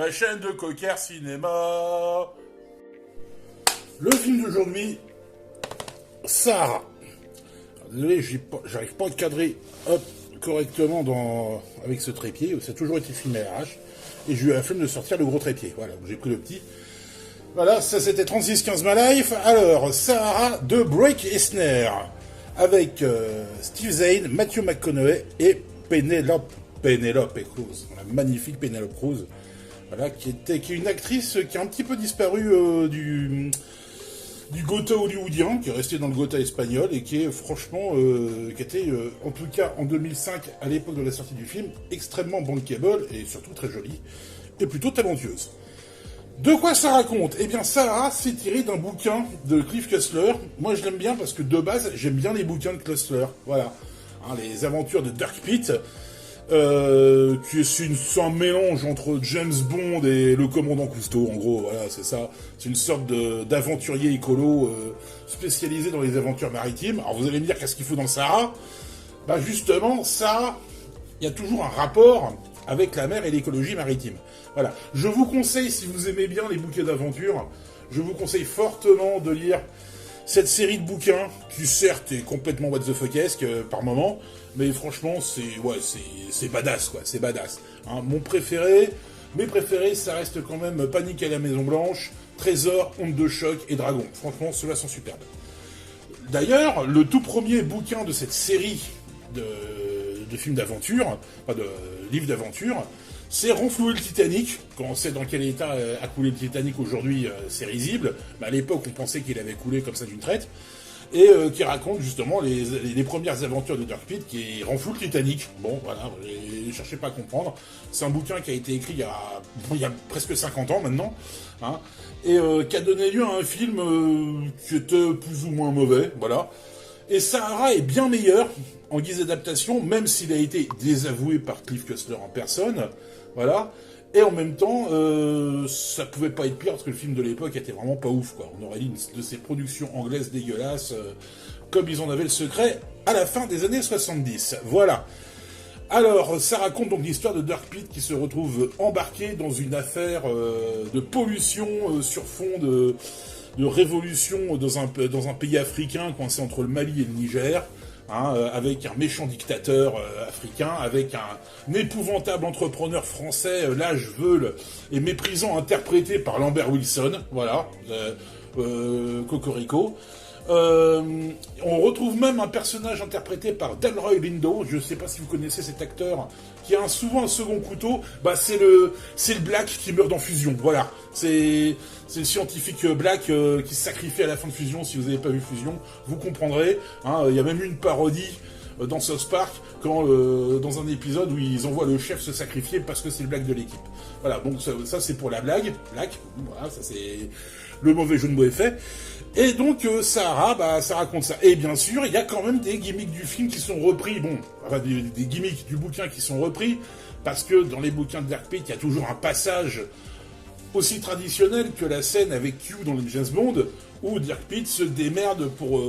la chaîne de Cocker Cinéma. Le film d'aujourd'hui, Sahara. Désolé, j'arrive pas à cadrer correctement avec ce trépied. Ça a toujours été filmé à l'arrache. Et j'ai eu la flemme de sortir le gros trépied. Voilà, j'ai pris le petit. Voilà, ça c'était 3615 My Life. Alors, Sahara de Brett Eisner. Avec Steve Zahn, Matthew McConaughey et Penelope Cruz. La magnifique Penelope Cruz. Voilà, qui est une actrice qui a un petit peu disparu du Gotha hollywoodien, qui est resté dans le Gotha espagnol et qui est franchement, qui était en tout cas en 2005, à l'époque de la sortie du film, extrêmement bankable et surtout très jolie et plutôt talentueuse. De quoi ça raconte? Eh bien, Sahara, c'est tiré d'un bouquin de Clive Cussler. Moi, je l'aime bien parce que de base, j'aime bien les bouquins de Cussler. Voilà, hein, les aventures de Dirk Pitt. C'est un mélange entre James Bond et le commandant Cousteau, en gros, voilà, c'est ça. C'est une sorte d'aventurier écolo spécialisé dans les aventures maritimes. Alors vous allez me dire, qu'est-ce qu'il faut dans le Sahara? Bah justement, ça, il y a toujours un rapport avec la mer et l'écologie maritime. Voilà. Je vous conseille, si vous aimez bien les bouquins d'aventure, je vous conseille fortement de lire cette série de bouquins, qui certes est complètement what the fuckesque par moment, mais franchement c'est badass quoi, c'est badass. Hein, mes préférés, ça reste quand même Panique à la Maison Blanche, Trésor, Honte de choc et Dragon. Franchement, ceux-là sont superbes. D'ailleurs, le tout premier bouquin de cette série de films d'aventure, enfin de livres d'aventure, c'est Renflouer le Titanic. Quand on sait dans quel état a coulé le Titanic aujourd'hui, c'est risible. Mais à l'époque, on pensait qu'il avait coulé comme ça d'une traite. Et qui raconte justement les premières aventures de Dirk Pitt, qui renfloue le Titanic. Bon, voilà, ne cherchez pas à comprendre. C'est un bouquin qui a été écrit il y a presque 50 ans maintenant, hein, et qui a donné lieu à un film qui était plus ou moins mauvais, voilà. Et Sahara est bien meilleur en guise d'adaptation, même s'il a été désavoué par Clive Cussler en personne, voilà. Et en même temps, ça pouvait pas être pire parce que le film de l'époque était vraiment pas ouf, quoi. On aurait dit une de ces productions anglaises dégueulasses, comme ils en avaient le secret à la fin des années 70. Voilà. Alors, ça raconte donc l'histoire de Dirk Pitt qui se retrouve embarqué dans une affaire de pollution sur fond de révolution dans un pays africain coincé entre le Mali et le Niger. Hein, avec un méchant dictateur africain, avec un épouvantable entrepreneur français, lâche-veule et méprisant, interprété par Lambert Wilson, voilà, Cocorico. On retrouve même un personnage interprété par Delroy Lindo, je ne sais pas si vous connaissez cet acteur, qui a souvent un second couteau, bah c'est le Black qui meurt dans Fusion, voilà, c'est le scientifique Black qui se sacrifie à la fin de Fusion. Si vous n'avez pas vu Fusion, vous comprendrez, hein, y a même eu une parodie dans South Park, dans un épisode où ils envoient le chef se sacrifier parce que c'est le Black de l'équipe. Voilà, donc ça c'est pour la blague, Black, voilà, ça c'est le mauvais jeu de mots est fait. Et donc Sahara, bah ça raconte ça. Et bien sûr, il y a quand même des gimmicks du film qui sont repris, des gimmicks du bouquin qui sont repris, parce que dans les bouquins de Dirk Pitt, il y a toujours un passage aussi traditionnel que la scène avec Q dans les James Bond, où Dirk Pitt se démerde pour,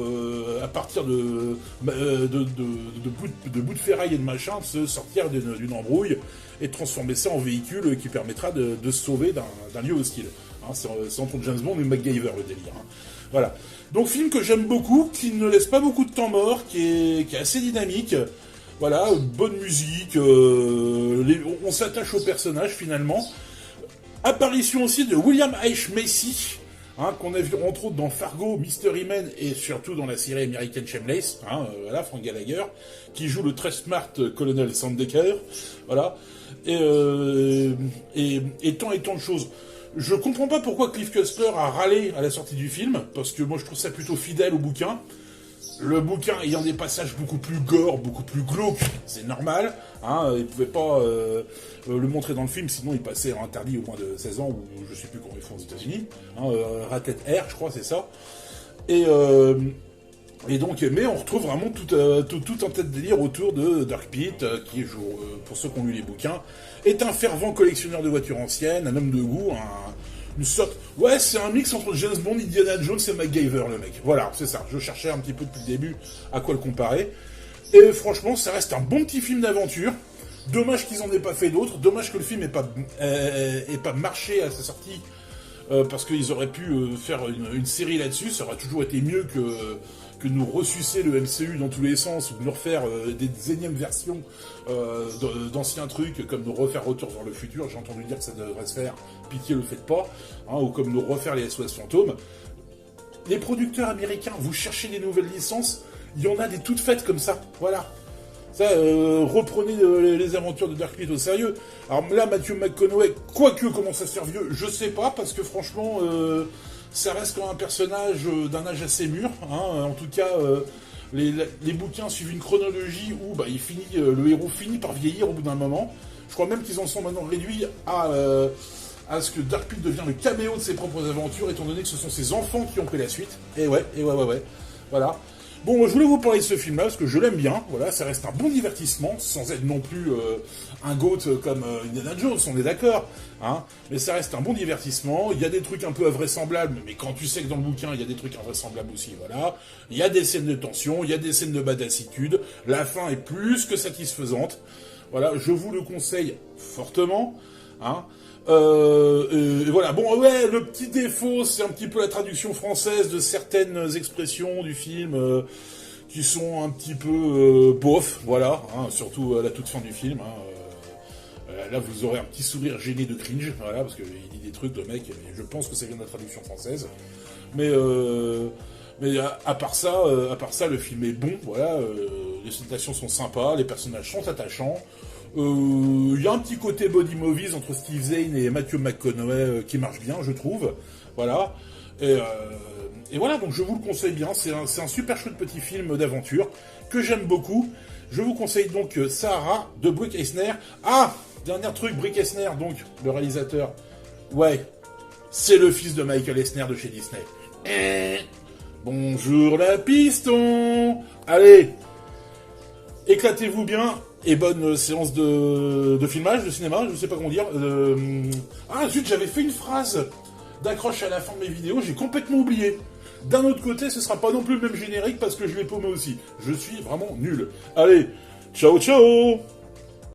à partir de bouts de ferraille et de machin, se sortir d'une embrouille et transformer ça en véhicule qui permettra de se sauver d'un lieu hostile. Hein, c'est entre James Bond et MacGyver le délire. Hein. Voilà. Donc film que j'aime beaucoup, qui ne laisse pas beaucoup de temps mort, qui est assez dynamique. Voilà, bonne musique, on s'attache au personnage finalement. Apparition aussi de William H. Macy, hein, qu'on a vu entre autres dans Fargo, Mystery Men et surtout dans la série American Shameless, hein, voilà, Frank Gallagher, qui joue le très smart colonel Sandecker, voilà, et tant de choses. Je comprends pas pourquoi Clive Cussler a râlé à la sortie du film, parce que moi je trouve ça plutôt fidèle au bouquin. Le bouquin ayant des passages beaucoup plus gore, beaucoup plus glauques, c'est normal. Hein, il pouvait pas le montrer dans le film, sinon il passait interdit au moins de 16 ans, ou je sais plus comment ils font aux États-Unis. Hein, Rated R, je crois, c'est ça. Et donc, mais on retrouve vraiment tout un tas de délire autour de Dirk Pitt, qui, pour ceux qui ont lu les bouquins, est un fervent collectionneur de voitures anciennes, un homme de goût, une sorte... Ouais, c'est un mix entre James Bond, Indiana Jones et MacGyver, le mec. Voilà, c'est ça. Je cherchais un petit peu depuis le début à quoi le comparer. Et franchement, ça reste un bon petit film d'aventure. Dommage qu'ils en aient pas fait d'autres, dommage que le film ait pas marché à sa sortie, parce qu'ils auraient pu faire une série là-dessus, ça aurait toujours été mieux que nous ressucer le MCU dans tous les sens, ou de nous refaire des énièmes versions d'anciens trucs, comme nous refaire Retour vers le futur, j'ai entendu dire que ça devrait se faire, pitié le faites pas, hein, ou comme nous refaire les SOS Fantômes. Les producteurs américains, vous cherchez des nouvelles licences, il y en a des toutes faites comme ça, voilà. Ça, reprenez les aventures de Dark Knight au sérieux. Alors là, Matthew McConaughey, quoique commence à se faire vieux, je sais pas, parce que franchement, ça reste quand même un personnage d'un âge assez mûr. Hein. En tout cas, les bouquins suivent une chronologie où bah, le héros finit par vieillir au bout d'un moment. Je crois même qu'ils en sont maintenant réduits à ce que Dark Knight devient le caméo de ses propres aventures, étant donné que ce sont ses enfants qui ont pris la suite. Et ouais. Voilà. Bon, je voulais vous parler de ce film-là, parce que je l'aime bien, voilà, ça reste un bon divertissement, sans être non plus un GOAT comme Indiana Jones, on est d'accord, hein, mais ça reste un bon divertissement, il y a des trucs un peu invraisemblables, mais quand tu sais que dans le bouquin, il y a des trucs invraisemblables aussi, voilà, il y a des scènes de tension, il y a des scènes de badassitude, la fin est plus que satisfaisante, voilà, je vous le conseille fortement, hein. Et voilà, bon ouais, le petit défaut, c'est un petit peu la traduction française de certaines expressions du film qui sont un petit peu bof, voilà, hein, surtout à la toute fin du film. Hein, là, vous aurez un petit sourire gêné de cringe, voilà, parce qu'il dit des trucs de mec, je pense que ça vient de la traduction française. Mais à part ça, le film est bon, voilà, les citations sont sympas, les personnages sont attachants. Il y a un petit côté body movies entre Steve Zahn et Matthew McConaughey qui marche bien, je trouve. Voilà. Et voilà, donc je vous le conseille bien. C'est un super chouette petit film d'aventure que j'aime beaucoup. Je vous conseille donc Sahara de Brick Eisner. Ah, dernier truc, Brick Eisner, donc le réalisateur. Ouais, c'est le fils de Michael Eisner de chez Disney. Bonjour la piston. Allez, éclatez-vous bien. Et bonne séance de filmage, de cinéma, je sais pas comment dire. Ah zut, j'avais fait une phrase d'accroche à la fin de mes vidéos, j'ai complètement oublié. D'un autre côté, ce sera pas non plus le même générique parce que je l'ai paumé aussi. Je suis vraiment nul. Allez, ciao ciao.